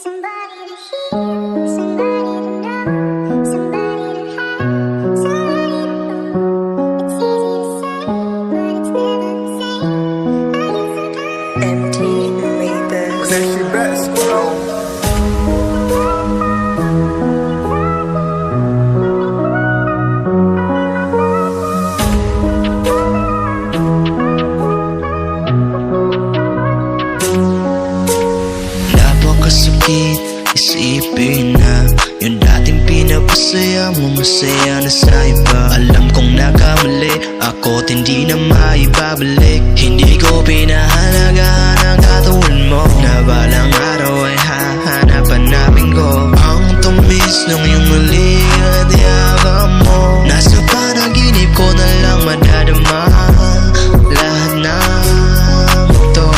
Somebody to hear, somebody to know, somebody to have, somebody to know. It's easy to say, but it's never the same. I guess I can't. MT Remix. Sexy best, Napakasakit isipin na yung dating pinapasaya mo masaya na sa iba. Alam kong nakamali ako't hindi na maibabalik. Hindi ko pinahalagahan ang katulad mo na balang araw ay hahanap-hanapin ko ang tamis ng iyong mali at yakap mo. Nasa panaginip ko na lang madadama lahat ng ito.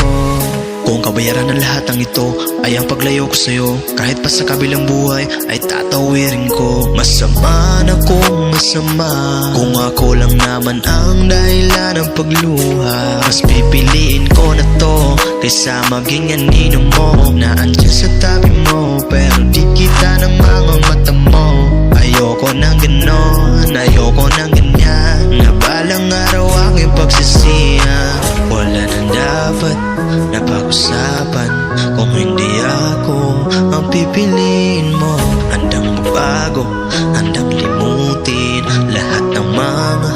Kung kabayaran ng lahat ng ito ay ang paglayo ko sa'yo, kahit pa sa kabilang buhay ay tatawirin ko. Masama na kung masama, kung ako lang naman ang dahilan ng pagluha. Mas pipiliin ko na to kaysa maging anino mo na andyan sa tabi mo pero di kita ng mga mata mo. Ayoko ng ganon, ayoko ng ganyan, na balang araw aking pagsisihan. Wala nang dapat na pag-usapan kung hindi ako ang pipiliin mo. Handang magbago, handang limutin lahat ng mga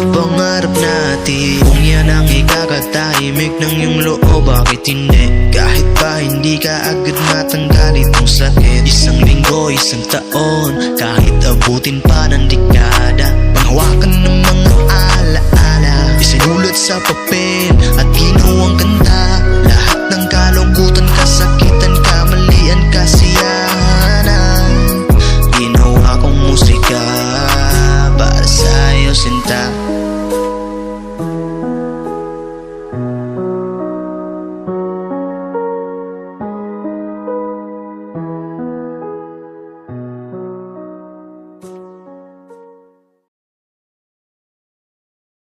pangarap natin. Kung yan ang ikakatahimik ng iyong loob, bakit hindi? Kahit pa hindi ka agad matanggal itong sakit. Isang linggo, isang taon, kahit abutin pa ng dekada, panghawakan ng mga alaala, isinulat sa papel at ginawang kanta. Lahat ng kalungkutan, kasakitan, kamalian, kasiyahan, ginawa kong musika para sa'yo, sinta.